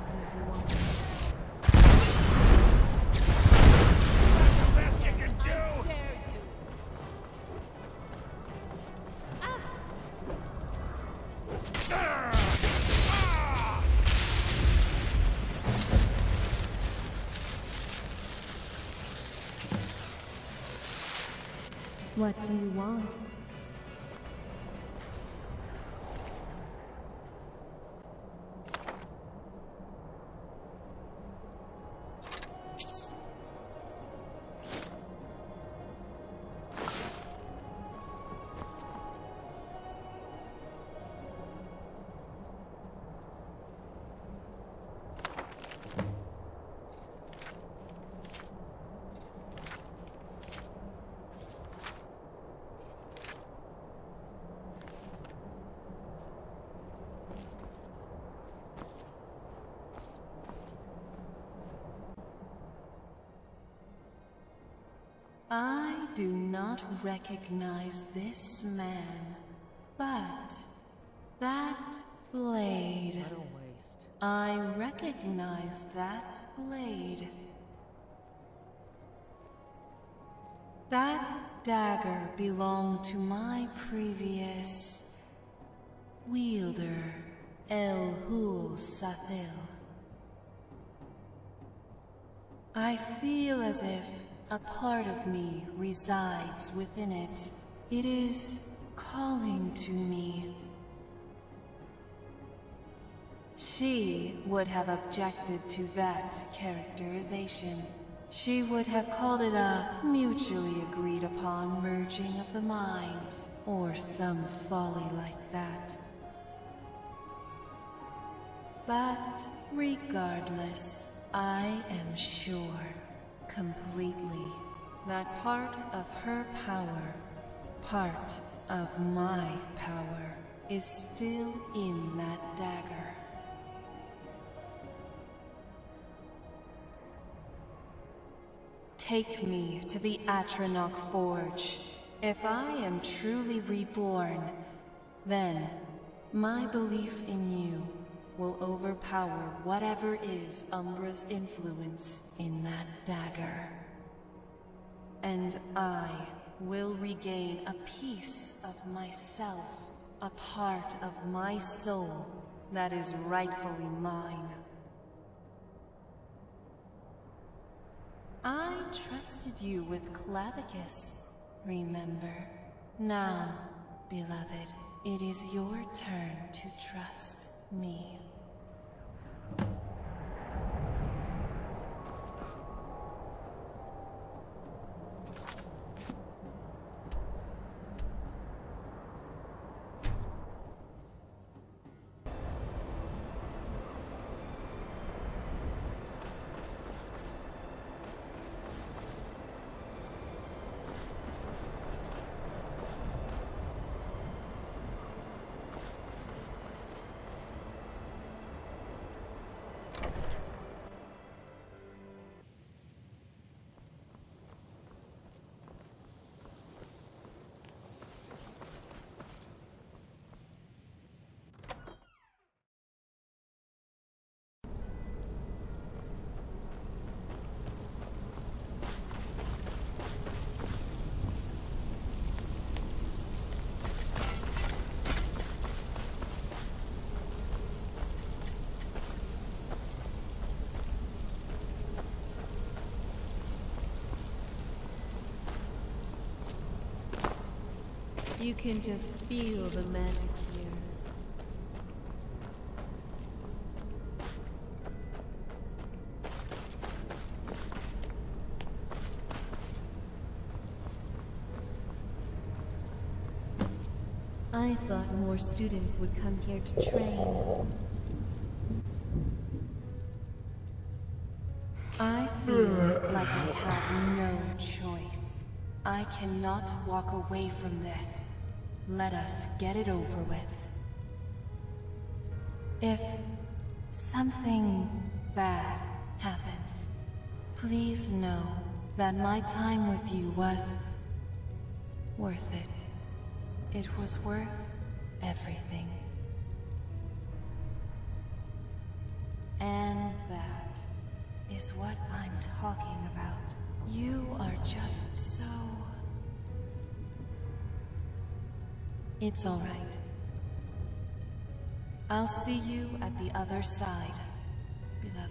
rises once. Best you can do! Dare you? What do you want? I do not recognize this man, but that blade. What a waste. I recognize that blade. That dagger belonged to my previous wielder, El Hul Sathil. I feel as if a part of me resides within it. It is calling to me. She would have objected to that characterization. She would have called it a mutually agreed upon merging of the minds, or some folly like that. But regardless, I am sure, completely, that part of her power, part of my power, is still in that dagger. Take me to the Atronach Forge. If I am truly reborn, then my belief in you will overpower whatever is Umbra's influence in that dagger. And I will regain a piece of myself, a part of my soul that is rightfully mine. I trusted you with Clavicus, remember? Now, beloved, it is your turn to trust me. You can just feel the magic here. I thought more students would come here to train. I feel like I have no choice. I cannot walk away from this. Let us get it over with. If something bad happens, please know that my time with you was worth it. It was worth everything. And is what I'm talking about. You are just so... It's all right. I'll see you at the other side, beloved.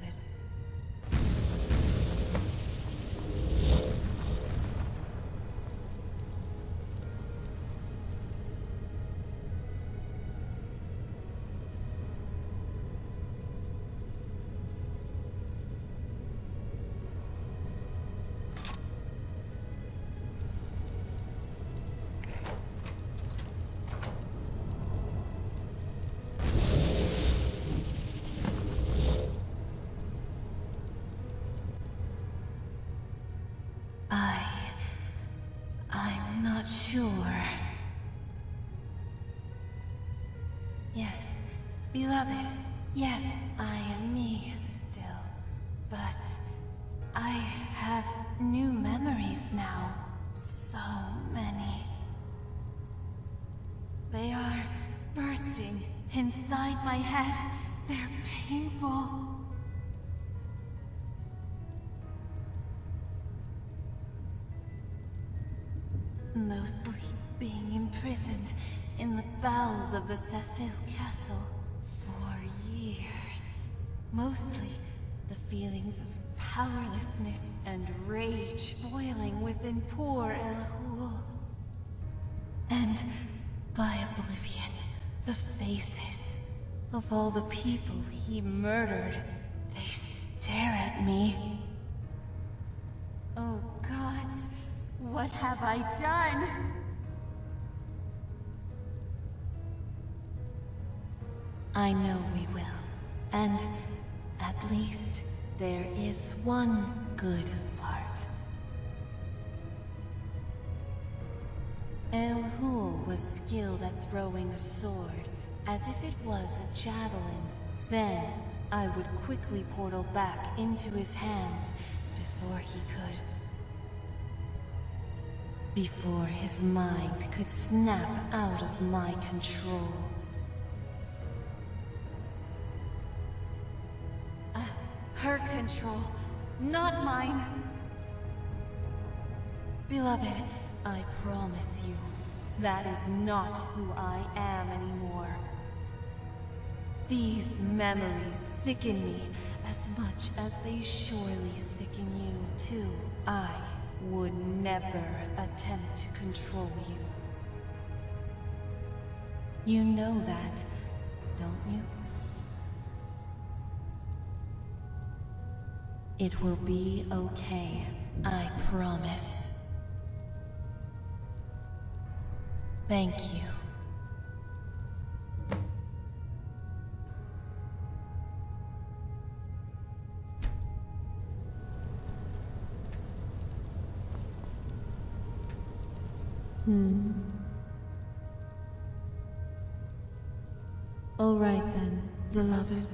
I'm not sure. Yes, beloved. Yes, I am me still. But I have new memories now. So many. They are bursting inside my head. They're painful. Mostly being imprisoned in the bowels of the Cethil Castle for years. Mostly the feelings of powerlessness and rage boiling within poor Elhul. And by oblivion, the faces of all the people he murdered, they stare at me. Oh gods, what have I done? I know we will. And at least there is one good part. Elhul was skilled at throwing a sword, as if it was a javelin. Then I would quickly portal back into his hands before he could. Before his mind could snap out of my control. Her control, not mine. Beloved, I promise you, that is not who I am anymore. These memories sicken me as much as they surely sicken you too. I would never attempt to control you. You know that, don't you? It will be okay, I promise. Thank you. All right then, beloved.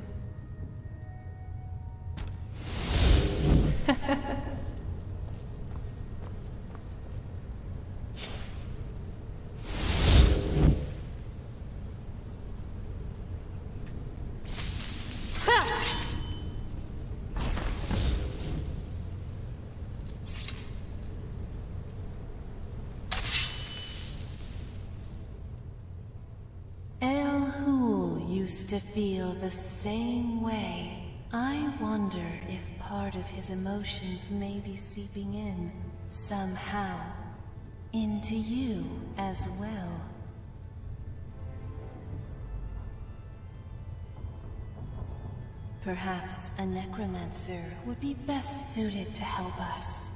Elhul used to feel the same way. I wonder if part of his emotions may be seeping in, somehow, into you as well. Perhaps a necromancer would be best suited to help us.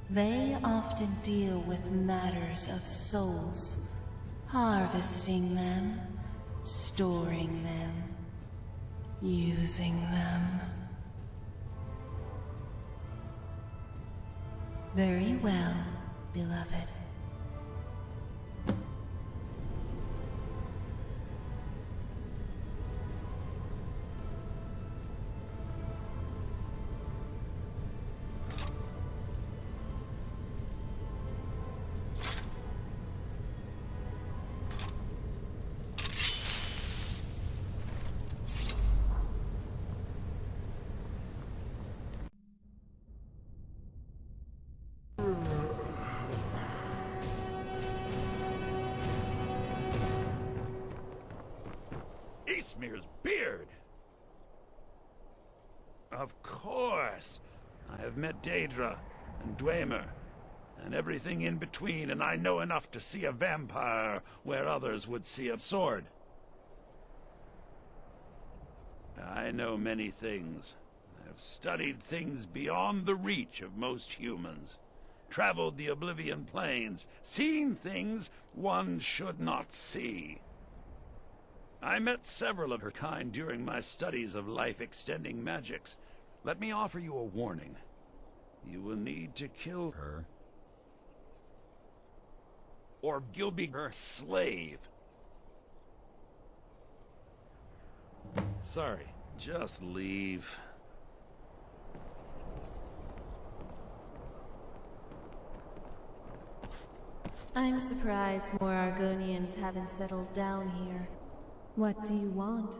They often deal with matters of souls, harvesting them, storing them, using them. Very well, beloved. Ellesmere's beard! Of course! I have met Daedra and Dwemer, and everything in between, and I know enough to see a vampire where others would see a sword. I know many things. I have studied things beyond the reach of most humans. Traveled the Oblivion Plains, seen things one should not see. I met several of her kind during my studies of life-extending magics. Let me offer you a warning. You will need to kill her, or you'll be her slave. Sorry, just leave. I'm surprised more Argonians haven't settled down here. What do you want?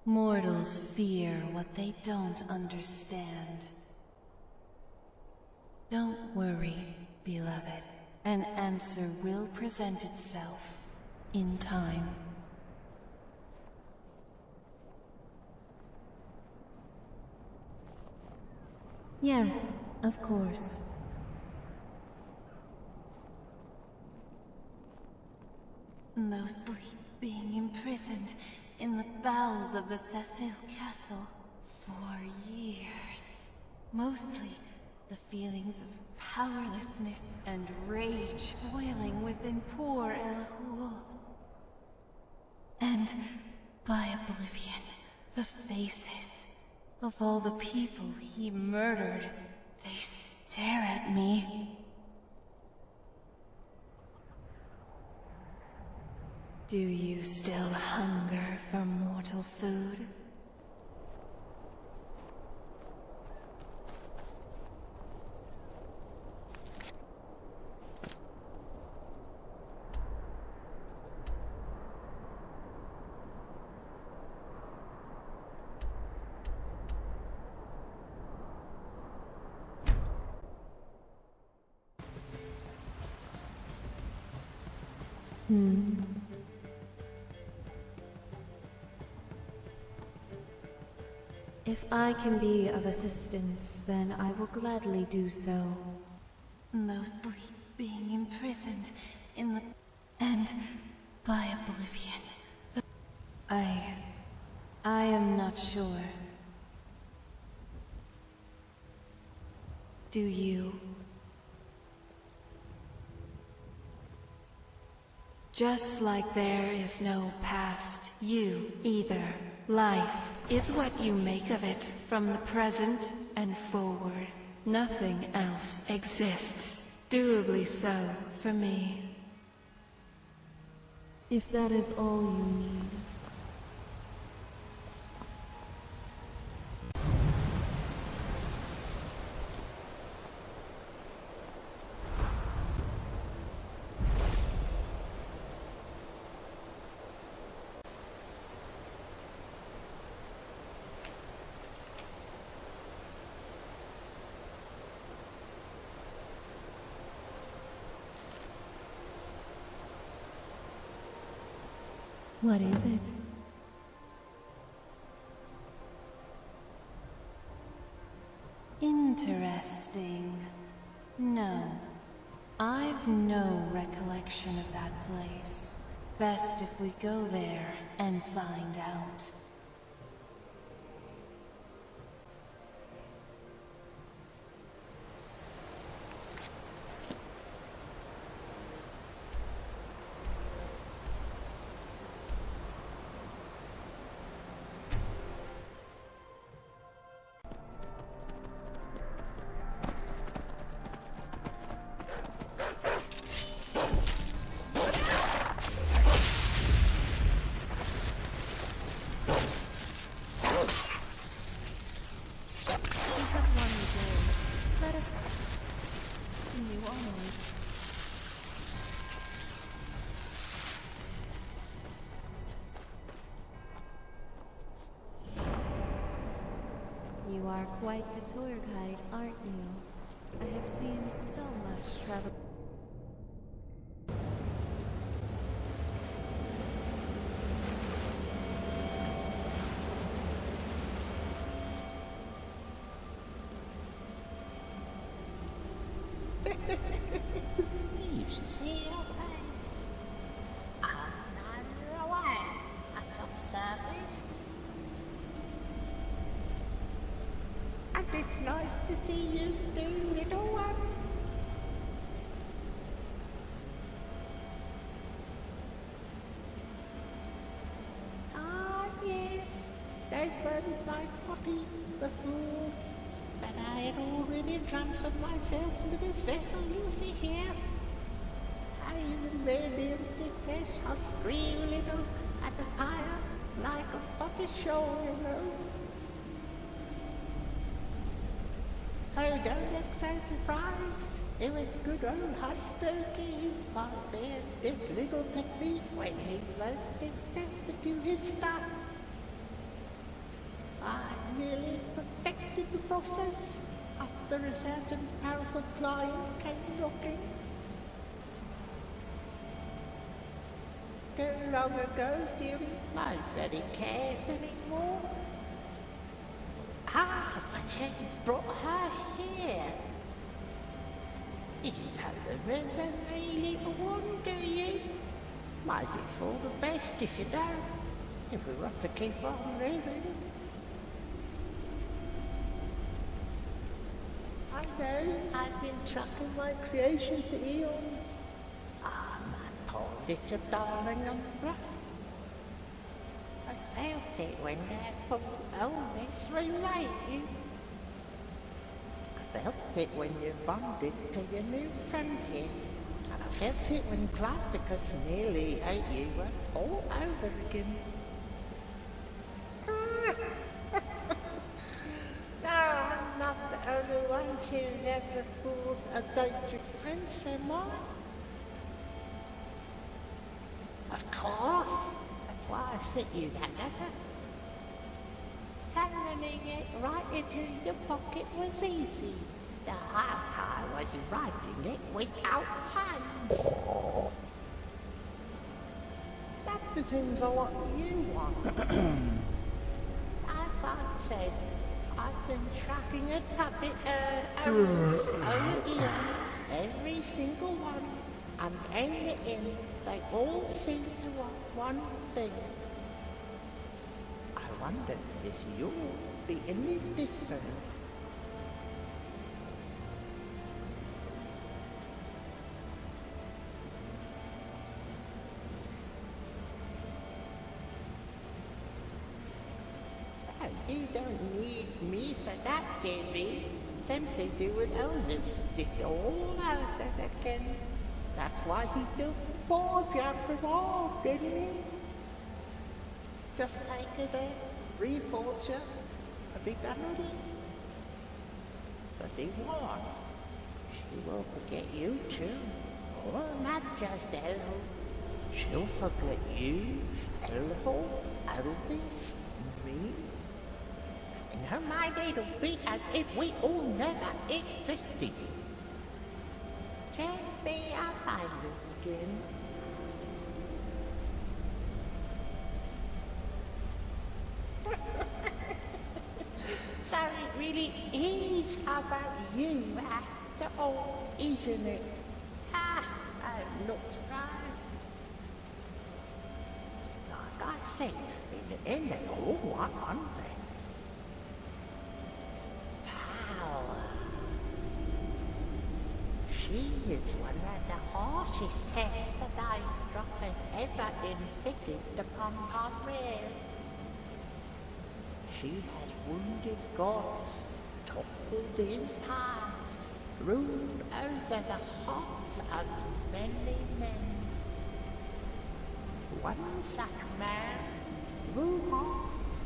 Mortals fear what they don't understand. Don't worry, beloved. An answer will present itself in time. Yes, of course. Mostly being imprisoned in the bowels of the Cethil Castle for years. Mostly the feelings of powerlessness and rage boiling within poor Elahul. And by oblivion, the faces of all the people he murdered, they stare at me. Do you still hunger for mortal food? If I can be of assistance, then I will gladly do so. Mostly being imprisoned in the... and by oblivion. I am not sure. Do you? Just like there is no past, you either. Life is what you make of it from the present and forward. Nothing else exists. Doably so for me. If that is all you need. What is it? Interesting. No. I've no recollection of that place. Best if we go there and find out. You are quite the tour guide, aren't you? I have seen so much travel. You should see your face. I'm neither away at your service. And it's nice to see you too, little one. Ah, yes, they burned my body, the fools. But I had already transferred myself into this vessel you see here. I even made the empty flesh a scream a little at the fire, like a puppy show, you know. Oh, don't look so surprised. It was good old Husbokey who pioneered this little technique when he loaded himself into his stuff. I nearly perfected the process after a certain powerful client came knocking. Too long ago, dearie, nobody cares anymore. Ah, but you brought her here. You don't remember me, little one, do you? Might be for the best if you don't, if we want to keep on living. I know, I've been tracking my creation for eons. Ah, my poor little darling Umbra. I felt it when their full illness remade you. I felt it when you bonded to your new friend here. And I felt it when Clapicus nearly ate you all over again. No, I'm not the only one who never fooled a danger prince, am I? Of course. That's why I sent you that letter. Sending it right into your pocket was easy. The hard time was writing it without hands. That depends on what you want. Like I said, I've been tracking a puppet over eons, every single one, and in the end, they all seem to want one thing. I wonder if you'll be any different. You don't need me for that, dearie. Simply do what Elvis did all over again. That's why he built the forge after all, didn't he? Just take her there, reforge her, and be done with it. But he won't. She will forget you too. Oh, not just Elle. She'll forget you, Elle, Elvis, me. In her mind, it'll be as if we all never existed. Can't be our baby again. So it really is about you after all, isn't it? Ah, I'm not surprised. Like I said, in the end, they all want one thing. She is one of the harshest tests that I've ever inflicted upon our realm. She has wounded gods, toppled empires, ruled over the hearts of many men. One such man, Wuhan,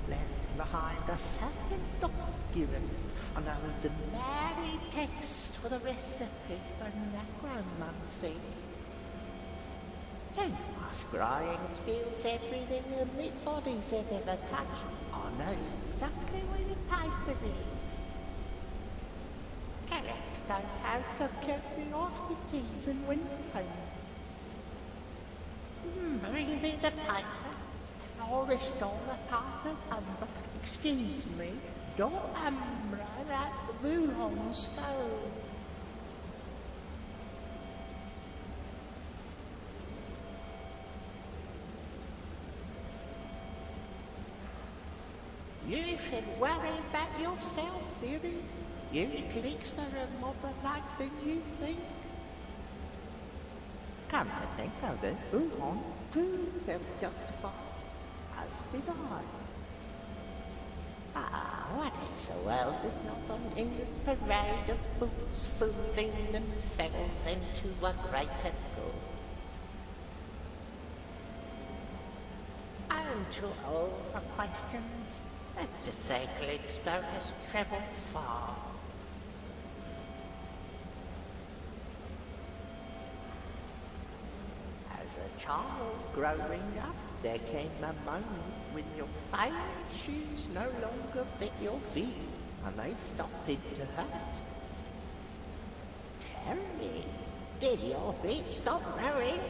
left behind a certain document on the merry text for the recipe for necromancy. So my scrying feels everything the mid-bodies have ever touched. I know exactly where the paper is. Collect those house of curiosities and window. Bring me the paper, and I'll restore the part of Umbra. Excuse me, not Umbra, that Wuhan stole. You should worry about yourself, dearie. You cliques are more alike than you think. Come to think of it, Wuhan too felt justified, as did I. What is the world if not an endless parade of fools fooling themselves into a greater good? I'm too old for questions. Let's just say Glitchstone has travelled far. As a child growing up, there came a moment when your favourite shoes no longer fit your feet and they started to hurt. Tell me, did your feet stop growing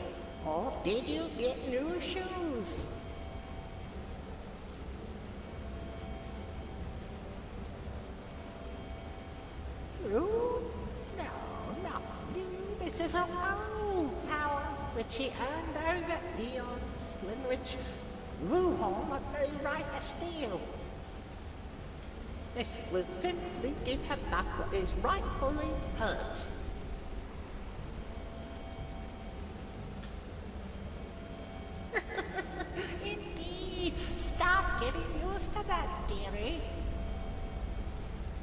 or did you get new shoes? Ooh, no, this is a old power which he earned over eons, in which Wuhan had no right to steal. This will simply give him back what is rightfully hers. Indeed, start getting used to that, dearie.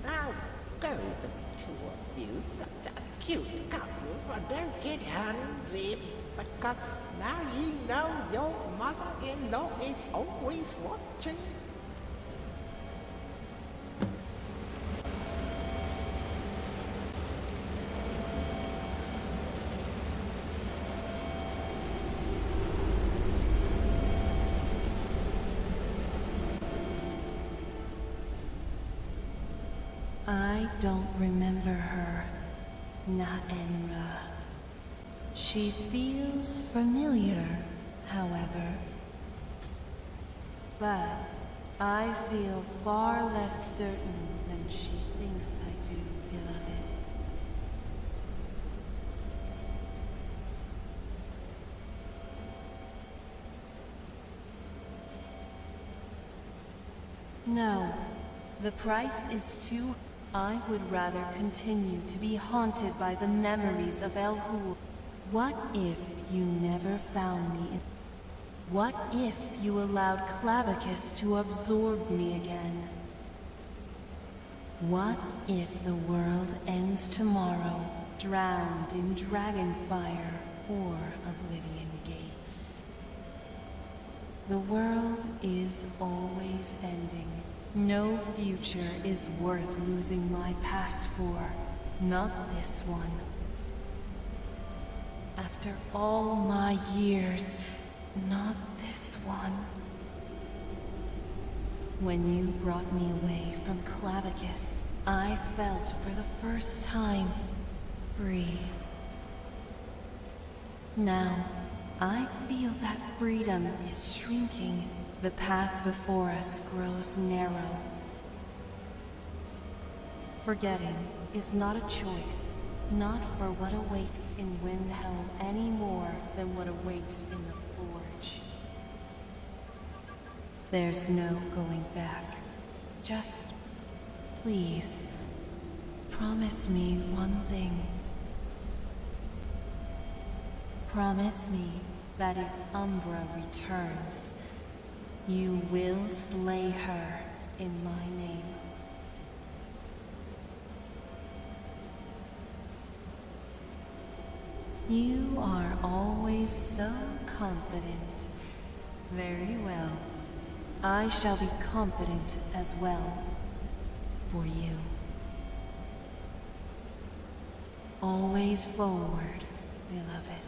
Now, go the two of you, such a cute couple, and don't get handsy, because now you know your mother-in-law is always watching. I don't remember her, not Umbra. She feels familiar, however. But I feel far less certain than she thinks I do, beloved. No, the price is too. I would rather continue to be haunted by the memories of El Hul. What if you never found me? What if you allowed Clavicus to absorb me again? What if the world ends tomorrow, drowned in dragonfire or oblivion gates? The world is always ending. No future is worth losing my past for, not this one. After all my years, not this one. When you brought me away from Clavicus, I felt for the first time free. Now, I feel that freedom is shrinking. The path before us grows narrow. Forgetting is not a choice, not for what awaits in Windhelm any more than what awaits in the Forge. There's no going back. Just, please, promise me one thing. Promise me that if Umbra returns, you will slay her in my name. You are always so confident. Very well. I shall be confident as well. For you. Always forward, beloved.